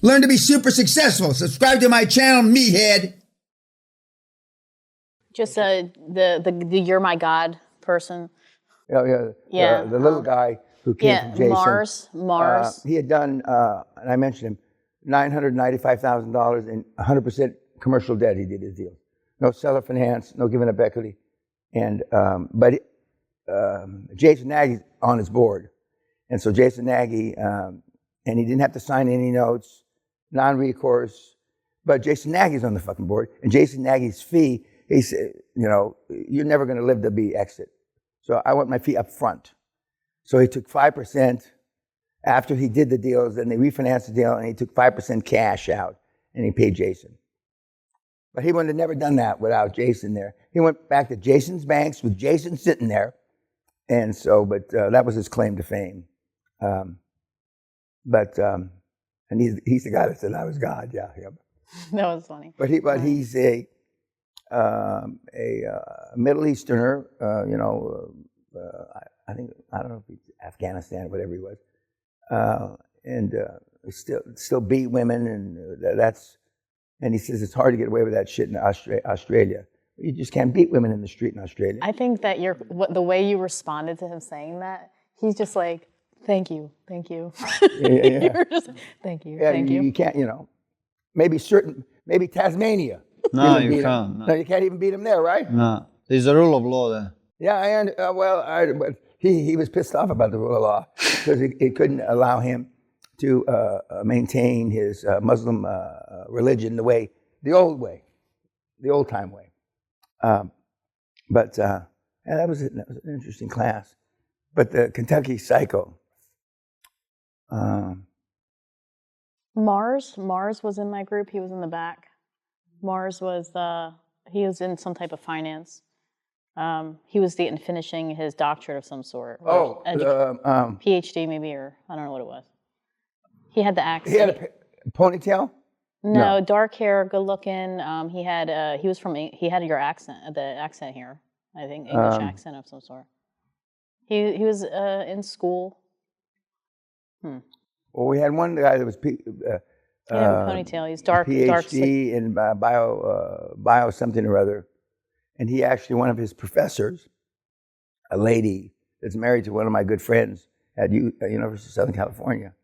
Learn to be super successful. Subscribe to my channel, Meathead. Just the You're My God person. Yeah. The little guy who came from Jason. Mars. He had done, and I mentioned him, $995,000 in 100% commercial debt. He did his deal. No seller finance, no giving up equity. And but Jason Nagy's on his board, and so Jason Nagy, and he didn't have to sign any notes, non-recourse. But Jason Nagy's on the fucking board, and Jason Nagy's fee, he said, you're never going to live to be exit. So I want my fee up front. So he took 5% after he did the deals, and they refinanced the deal, and he took 5% cash out, and he paid Jason. But he would have never done that without Jason there. He went back to Jason's banks with Jason sitting there, and so, but that was his claim to fame. And he's the guy that said I was God. Yeah. That was funny. But he's a Middle Easterner. I don't know if he's Afghanistan or whatever he was, and still beat women, and that's. And he says it's hard to get away with that shit in Australia. You just can't beat women in the street in Australia. I think that the way you responded to him saying that, he's just like, thank you. Yeah. You're just, thank you. You can't, maybe Tasmania. No, you can't. No, you can't even beat him there, right? No, there's a rule of law there. Yeah, but he was pissed off about the rule of law because it couldn't allow him to maintain his Muslim religion the old time way. But that was an interesting class. But the Kentucky Psycho. Mars was in my group. He was in the back. Mars was he was in some type of finance. He was finishing his doctorate of some sort. PhD maybe, or I don't know what it was. He had the accent. He had a ponytail? No, dark hair, good looking. He had your accent, the accent here. I think English accent of some sort. He was in school. Well, we had one guy that was he had a ponytail. He's dark, PhD in bio something or other, and he actually, one of his professors, a lady that's married to one of my good friends at University of Southern California.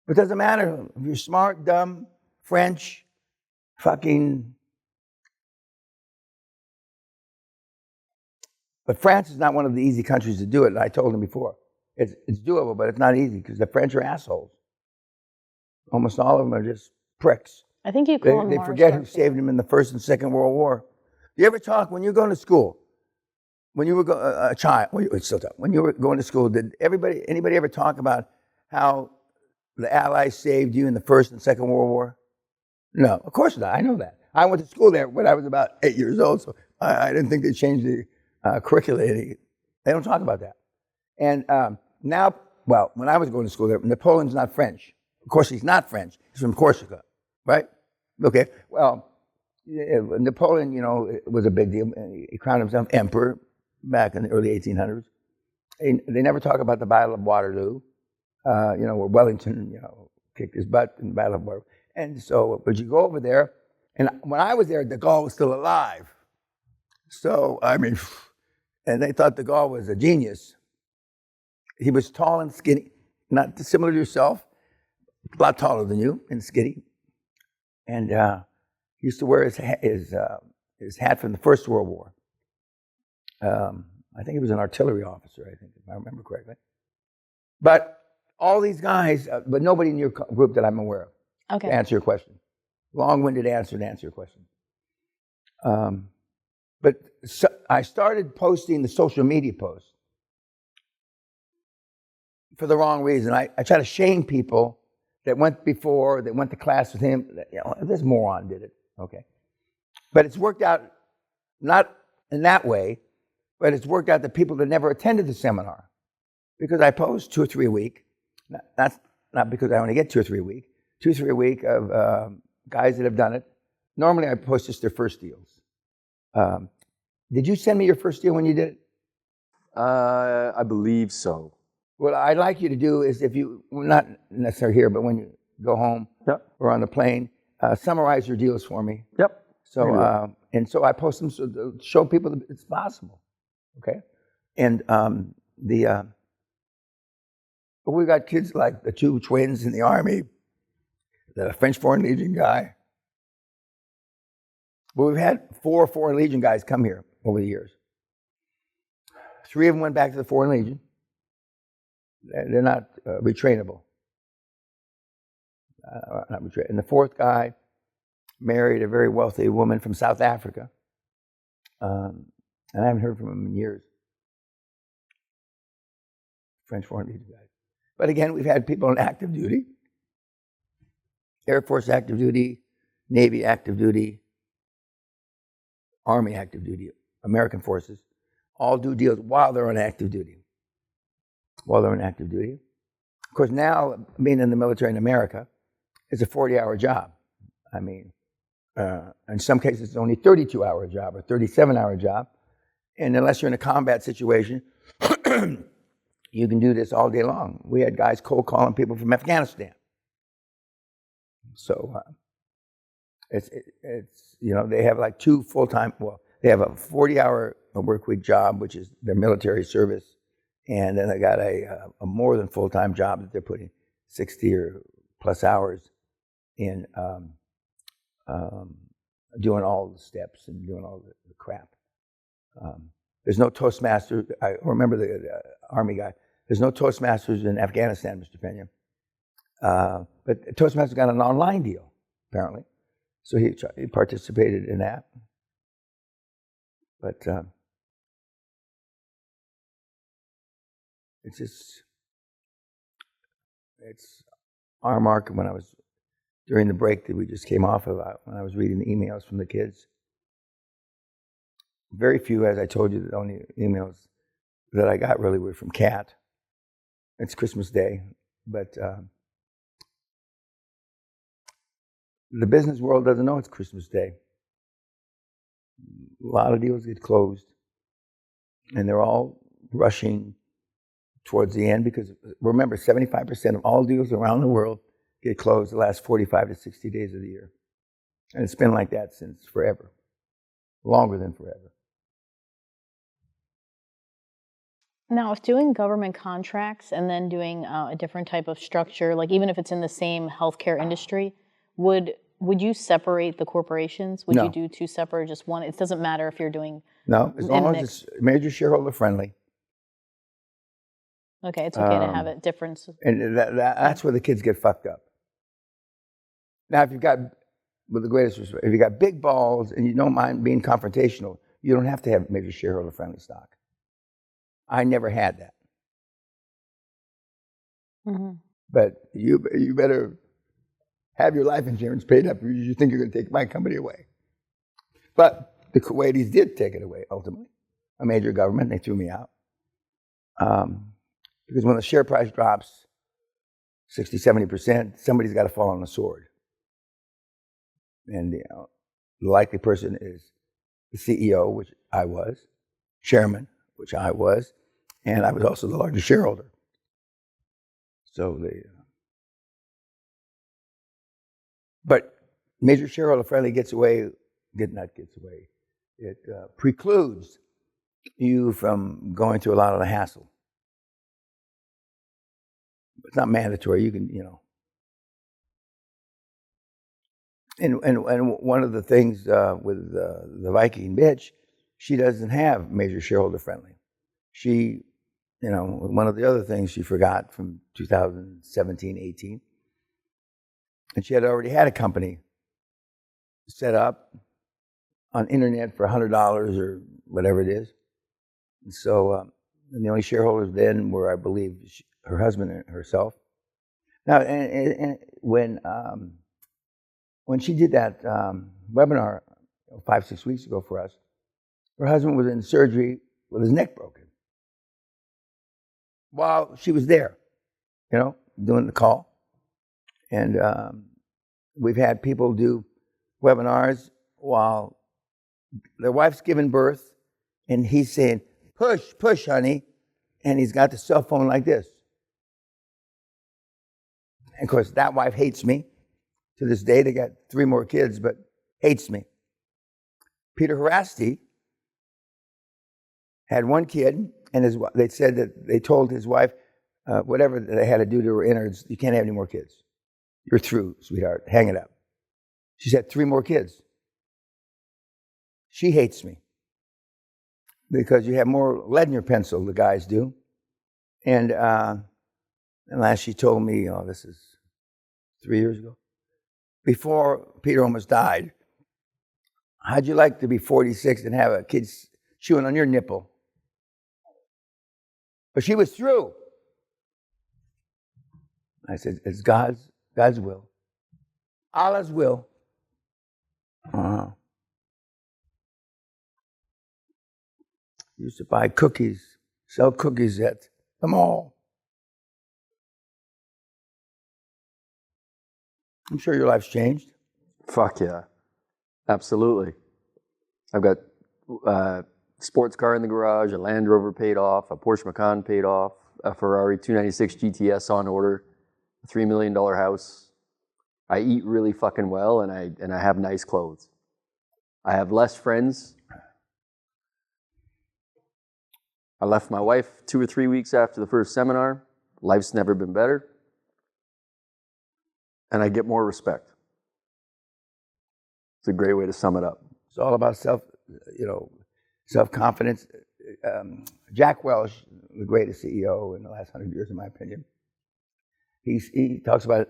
It doesn't matter if you're smart, dumb, French, fucking. But France is not one of the easy countries to do it. And I told him before, it's doable, but it's not easy because the French are assholes. Almost all of them are just pricks. I think you call them. They forget who saved them in the First and Second World War. You ever talk when you're going to school? When you were a child, when you were going to school, did anybody ever talk about how the Allies saved you in the First and Second World War? No, of course not. I know that. I went to school there when I was about 8 years old, so I didn't think they changed the curricula. They don't talk about that. And now, when I was going to school there, Napoleon's not French. Of course, he's not French. He's from Corsica, right? Okay. Well, Napoleon, was a big deal. He crowned himself emperor back in the early 1800s. They never talk about the Battle of Waterloo. Where Wellington, kicked his butt in the Battle of Waterloo. And so, but you go over there, and when I was there, de Gaulle was still alive. So, and they thought de Gaulle was a genius. He was tall and skinny, not dissimilar to yourself, a lot taller than you and skinny. And he used to wear his hat from the First World War. I think he was an artillery officer, if I remember correctly. But all these guys, but nobody in your group that I'm aware of. Okay. To answer your question. Long-winded answer to answer your question. But I started posting the social media posts for the wrong reason. I try to shame people that went to class with him. This moron did it. Okay. But it's worked out, not in that way, but it's worked out that people that never attended the seminar, because I post 2 or 3 a week. That's not because I only get 2 or 3 a week. 2 or 3 a week of guys that have done it. Normally I post just their first deals. Did you send me your first deal when you did it? I believe so. What I'd like you to do is, if you, not necessarily here, but when go home, or on the plane, summarize your deals for me. Yep. So, and so I post them to show people that it's possible. Okay. And we got kids like the two twins in the Army, the French Foreign Legion guy. But we've had 4 Foreign Legion guys come here over the years. 3 of them went back to the Foreign Legion. They're not retrainable. And the 4th guy married a very wealthy woman from South Africa. And I haven't heard from him in years. French Foreign Legion guys. But again, we've had people on active duty, Air Force active duty, Navy active duty, Army active duty, American forces, all do deals while they're on active duty. Of course, now being in the military in America is a 40-hour job. I mean, in some cases, it's only a 32-hour job or 37-hour job. And unless you're in a combat situation, you can do this all day long. We had guys cold calling people from Afghanistan. So it's they have like 2 full-time, they have a 40-hour work week job, which is their military service. And then they got a more than full-time job that they're putting 60 or plus hours in doing all the steps and doing all the crap. There's no Toastmaster. I remember the Army guy. There's no Toastmasters in Afghanistan, Mr. Peña. But Toastmasters got an online deal, apparently. So he participated in that. But it's our mark when I was, during the break that we just came off of, when I was reading the emails from the kids. Very few, as I told you, the only emails that I got really were from Kat. It's Christmas Day, but the business world doesn't know it's Christmas Day. A lot of deals get closed, and they're all rushing towards the end because, remember, 75% of all deals around the world get closed the last 45 to 60 days of the year. And it's been like that since forever, longer than forever. Now, if doing government contracts and then doing a different type of structure, like even if it's in the same healthcare industry, would you separate the corporations? Would you do 2 separate, or just one? It doesn't matter if you're doing. No, as long as it's major shareholder friendly. Okay, it's okay to have it different. And that's where the kids get fucked up. Now, if you've got, with the greatest respect, if you got big balls and you don't mind being confrontational, you don't have to have major shareholder friendly stock. I never had that. Mm-hmm. But you better have your life insurance paid up, or you think you're going to take my company away. But the Kuwaitis did take it away, ultimately. A major government, they threw me out. Because when the share price drops 60, 70%, somebody's got to fall on the sword. And the likely person is the CEO, which I was, chairman, which I was, and I was also the largest shareholder. So but major shareholder friendly it precludes you from going through a lot of the hassle. It's not mandatory. You can, And one of the things with the Viking bitch, she doesn't have major shareholder friendly. She, one of the other things she forgot from 2017, 18, and she had already had a company set up on internet for $100 or whatever it is. And so, and the only shareholders then were, I believe, her husband and herself. Now, and when she did that webinar 5-6 weeks ago for us, her husband was in surgery with his neck broken while she was there, doing the call. And we've had people do webinars while their wife's giving birth, and he's saying, push, push, honey. And he's got the cell phone like this. And of course, that wife hates me. To this day, they got 3 more kids, but hates me. Peter Harasti had 1 kid, and they said that they told his wife, whatever they had to do to her innards, you can't have any more kids. You're through, sweetheart. Hang it up. She's had 3 more kids. She hates me because you have more lead in your pencil, the guys do. And last she told me, this is 3 years ago, before Peter almost died, how'd you like to be 46 and have a kid chewing on your nipple? But she was through. I said, it's God's will. Allah's will. Used to buy cookies, sell cookies at the mall. I'm sure your life's changed. Fuck yeah. Absolutely. I've got a sports car in the garage, a Land Rover paid off, a Porsche Macan paid off, a Ferrari 296 GTS on order, a $3 million house. I eat really fucking well, and I have nice clothes. I have less friends. I left my wife 2 or 3 weeks after the first seminar. Life's never been better. And I get more respect. It's a great way to sum it up. It's all about self-confidence. Jack Welch, the greatest CEO in the last 100 years, in my opinion, he talks about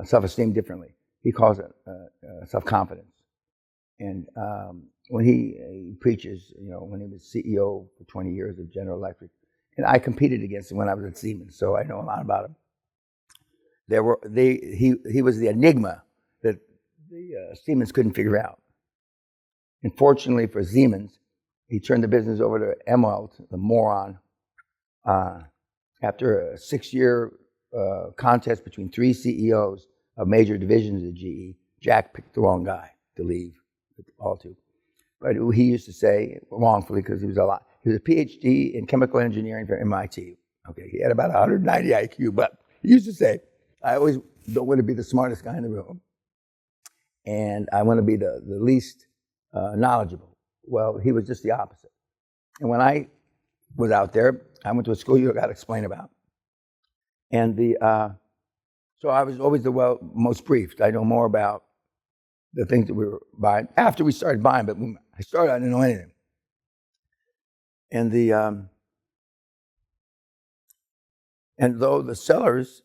self-esteem differently. He calls it self-confidence. And when he preaches, when he was CEO for 20 years of General Electric, and I competed against him when I was at Siemens, so I know a lot about him. He was the enigma that the Siemens couldn't figure out. And fortunately for Siemens, he turned the business over to Emmelt, the moron. After a 6-year contest between 3 CEOs of major divisions of GE, Jack picked the wrong guy to leave, all 2. But he used to say, wrongfully, because he was a PhD in chemical engineering from MIT. Okay, he had about 190 IQ, but he used to say, I always don't want to be the smartest guy in the room, and I want to be the least knowledgeable. Well, he was just the opposite. And when I was out there, I went to a school you got to explain about. And so I was always the most briefed. I know more about the things that we were buying after we started buying, but when I started, I didn't know anything. And though the sellers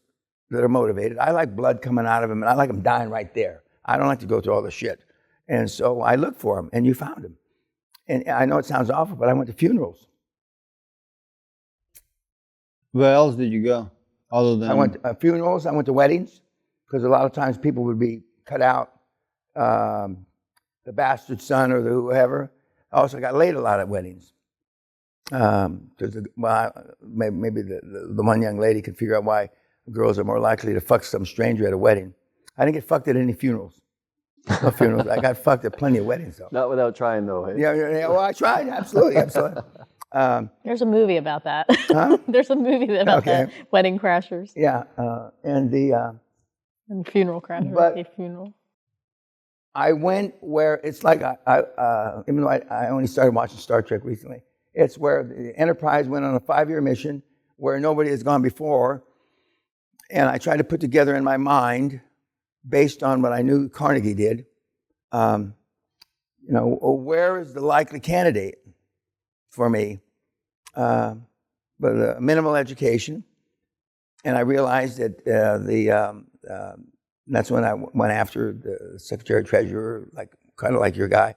that are motivated, I like blood coming out of them, and I like them dying right there. I don't like to go through all the shit. And so I looked for them, and you found them. And I know it sounds awful, but I went to funerals. Where else did you go? Other than I went to funerals, I went to weddings, because a lot of times people would be cut out, the bastard son or the whoever. I also got laid a lot at weddings. Maybe the one young lady could figure out why girls are more likely to fuck some stranger at a wedding. I didn't get fucked at any funerals. No funerals. I got fucked at plenty of weddings, though. Not without trying, though. Hey? Yeah. Well, I tried. Absolutely. There's a movie about that. Huh? There's a movie about that. Wedding Crashers. Yeah. And Funeral Crashers. But funeral. I went where it's like even though I only started watching Star Trek recently, it's where the Enterprise went on a 5-year mission where nobody has gone before, and I tried to put together in my mind, based on what I knew Carnegie did, where is the likely candidate for me, but a minimal education, and I realized that that's when I went after the Secretary Treasurer, kind of like your guy,